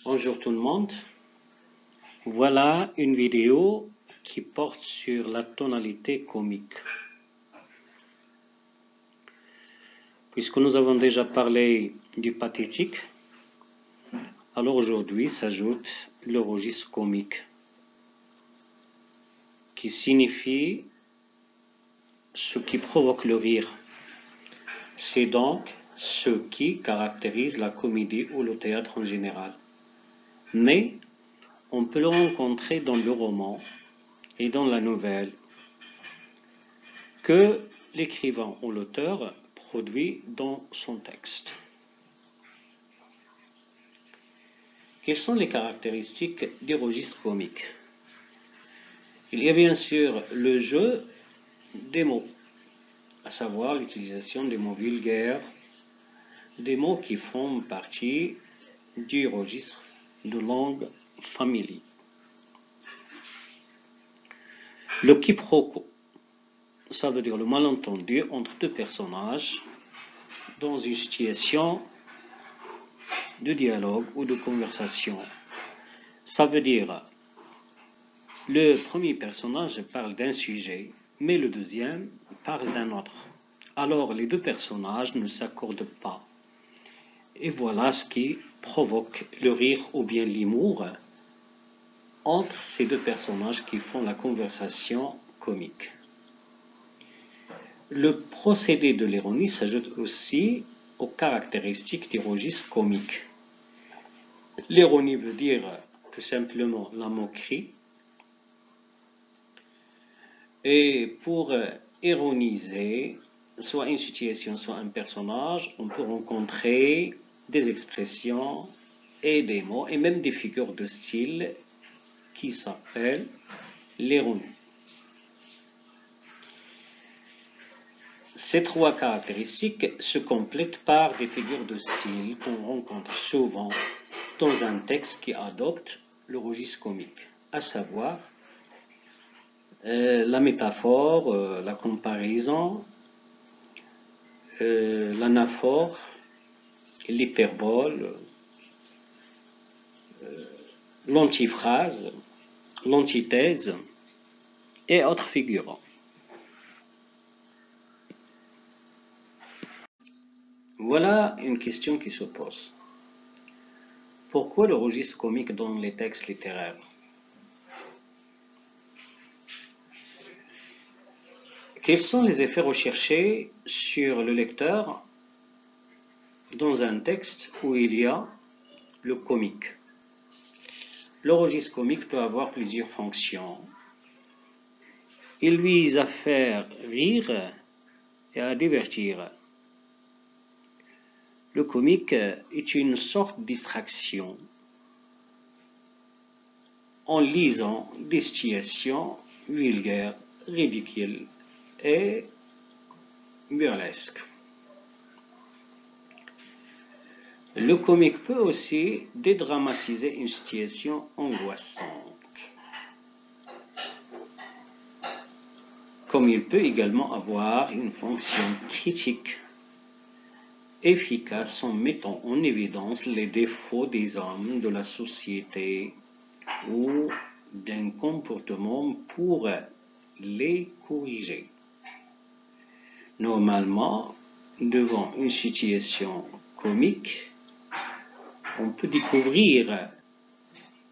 Bonjour tout le monde. Voilà une vidéo qui porte sur la tonalité comique. Puisque nous avons déjà parlé du pathétique, alors aujourd'hui s'ajoute le registre comique, qui signifie ce qui provoque le rire. C'est donc ce qui caractérise la comédie ou le théâtre en général. Mais on peut le rencontrer dans le roman et dans la nouvelle que l'écrivain ou l'auteur produit dans son texte. Quelles sont les caractéristiques des registres comiques? Il y a bien sûr le jeu des mots, à savoir l'utilisation des mots vulgaires, des mots qui font partie du registre de langue familier. Le quiproquo, ça veut dire le malentendu entre deux personnages dans une situation de dialogue ou de conversation. Ça veut dire le premier personnage parle d'un sujet, mais le deuxième parle d'un autre. Alors les deux personnages ne s'accordent pas. Et voilà ce qui provoque le rire ou bien l'humour entre ces deux personnages qui font la conversation comique. Le procédé de l'ironie s'ajoute aussi aux caractéristiques du registre comique. L'ironie veut dire tout simplement la moquerie. Et pour ironiser soit une situation, soit un personnage, on peut rencontrer des expressions et des mots et même des figures de style qui s'appellent l'ironie. Ces trois caractéristiques se complètent par des figures de style qu'on rencontre souvent dans un texte qui adopte le registre comique, à savoir la métaphore, la comparaison, l'anaphore, l'hyperbole, l'antiphrase, l'antithèse et autres figures. Voilà une question qui se pose. Pourquoi le registre comique dans les textes littéraires? Quels sont les effets recherchés sur le lecteur dans un texte où il y a le comique? Le registre comique peut avoir plusieurs fonctions. Il vise à faire rire et à divertir. Le comique est une sorte de distraction en lisant des situations vulgaires, ridicules et burlesques. Le comique peut aussi dédramatiser une situation angoissante, comme il peut également avoir une fonction critique efficace en mettant en évidence les défauts des hommes, de la société ou d'un comportement pour les corriger. Normalement, devant une situation comique, on peut découvrir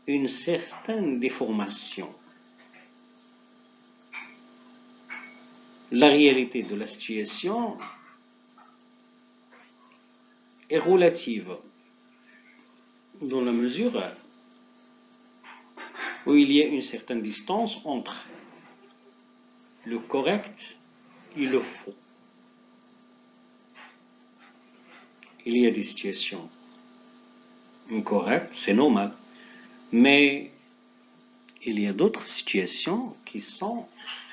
une certaine déformation. La réalité de la situation est relative dans la mesure où il y a une certaine distance entre le correct et le faux. Il y a des situations incorrectes, c'est normal, mais il y a d'autres situations qui sont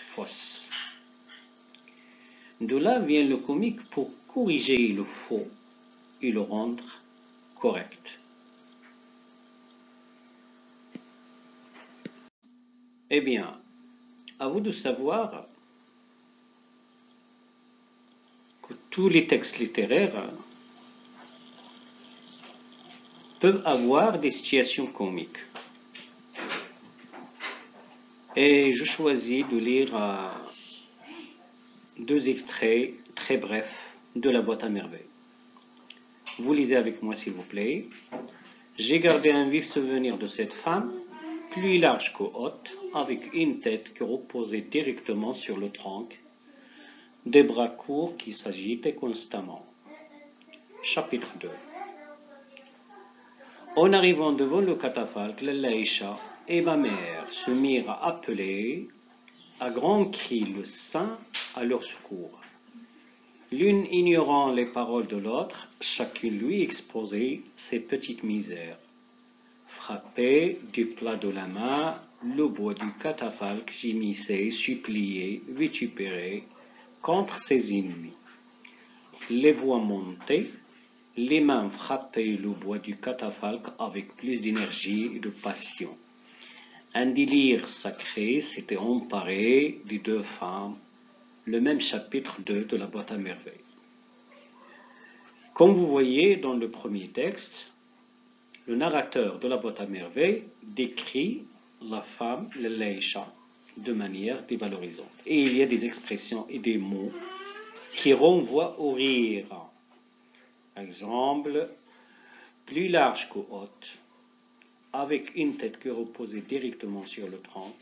fausses. De là vient le comique pour corriger le faux et le rendre correct. Eh bien, à vous de savoir que tous les textes littéraires peuvent avoir des situations comiques. Et je choisis de lire deux extraits très brefs de la boîte à merveilles. Vous lisez avec moi s'il vous plaît. J'ai gardé un vif souvenir de cette femme, plus large que haute, avec une tête qui reposait directement sur le tronc, des bras courts qui s'agitaient constamment. Chapitre 2. En arrivant devant le catafalque, Laïcha et ma mère se mirent à appeler à grands cris le saint à leur secours. L'une ignorant les paroles de l'autre, chacune lui exposait ses petites misères. Frappé du plat de la main, le bois du catafalque gémissait, suppliait, vitupérait contre ses ennemis. Les voix montaient, les mains frappaient le bois du catafalque avec plus d'énergie et de passion. Un délire sacré s'était emparé des deux femmes, le même chapitre 2 de la boîte à merveilles. Comme vous voyez dans le premier texte, le narrateur de la boîte à merveilles décrit la femme, le Laïcha, de manière dévalorisante. Et il y a des expressions et des mots qui renvoient au rire. Par exemple, plus large que haute, avec une tête qui reposait directement sur le tronc,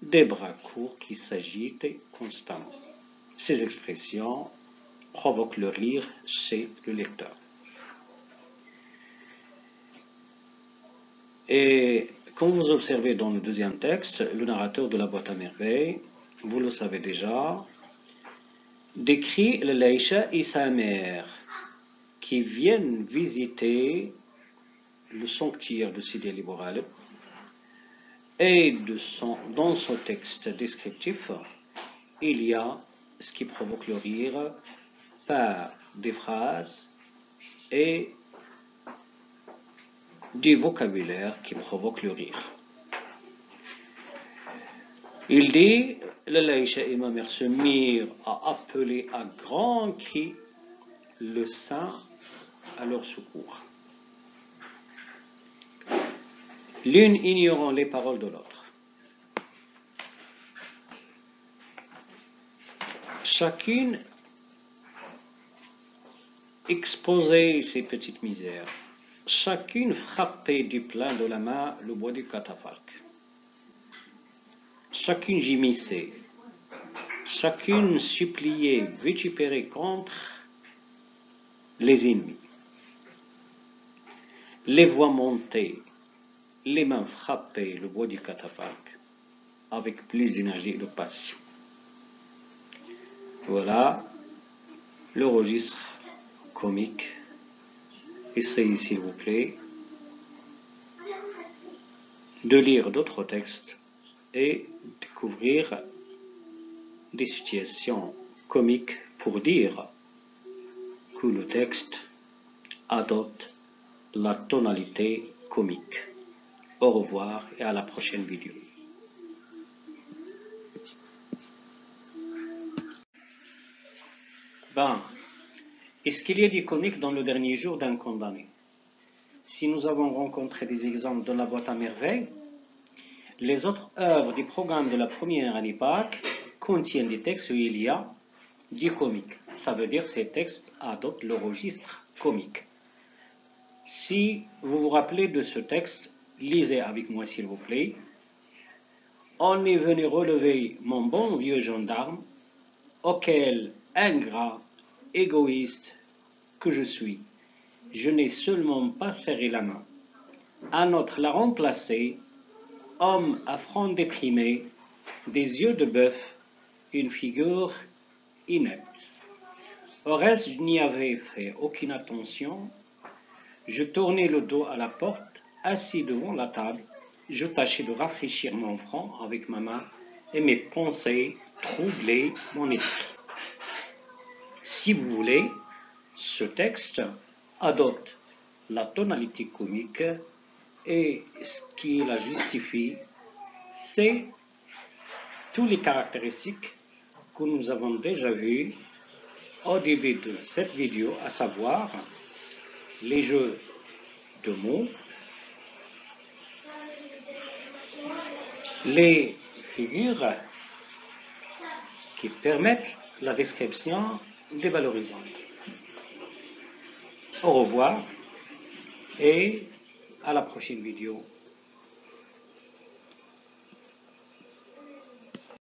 des bras courts qui s'agitent constamment. Ces expressions provoquent le rire chez le lecteur. Et comme vous observez dans le deuxième texte, le narrateur de la boîte à merveilles, vous le savez déjà, décrit le Laïcha et sa mère qui viennent visiter le sanctuaire de Sidi Ali Bou Ghalib. Et dans son texte descriptif, il y a ce qui provoque le rire par des phrases et du vocabulaire qui provoque le rire. Il dit, le Laïcha et ma mère se mirent à appeler à grands cris le saint à leur secours. L'une ignorant les paroles de l'autre. Chacune exposait ses petites misères. Chacune frappait du plein de la main le bois du catafalque. Chacune gémissait. Chacune suppliait, vitupérait contre les ennemis. Les voix montaient, les mains frappaient le bois du catafalque avec plus d'énergie et de passion. Voilà le registre comique. Essayez, s'il vous plaît, de lire d'autres textes et découvrir des situations comiques pour dire que le texte adopte la tonalité comique. Au revoir et à la prochaine vidéo. Est-ce qu'il y a des comiques dans le dernier jour d'un condamné? Si nous avons rencontré des exemples dans la boîte à merveilles, les autres œuvres du programme de la première année Pâques contiennent des textes où il y a du comique. Ça veut dire que ces textes adoptent le registre comique. Si vous vous rappelez de ce texte, lisez avec moi s'il vous plaît. On est venu relever mon bon vieux gendarme, auquel ingrat, égoïste que je suis, je n'ai seulement pas serré la main. Un autre l'a remplacé, homme à front déprimé, des yeux de bœuf, une figure inepte. Au reste, je n'y avais fait aucune attention. Je tournais le dos à la porte, assis devant la table. Je tâchais de rafraîchir mon front avec ma main et mes pensées troublaient mon esprit. Si vous voulez, ce texte adopte la tonalité comique et ce qui la justifie, c'est toutes les caractéristiques que nous avons déjà vues au début de cette vidéo, à savoir les jeux de mots, les figures qui permettent la description des valorisantes. Au revoir et à la prochaine vidéo.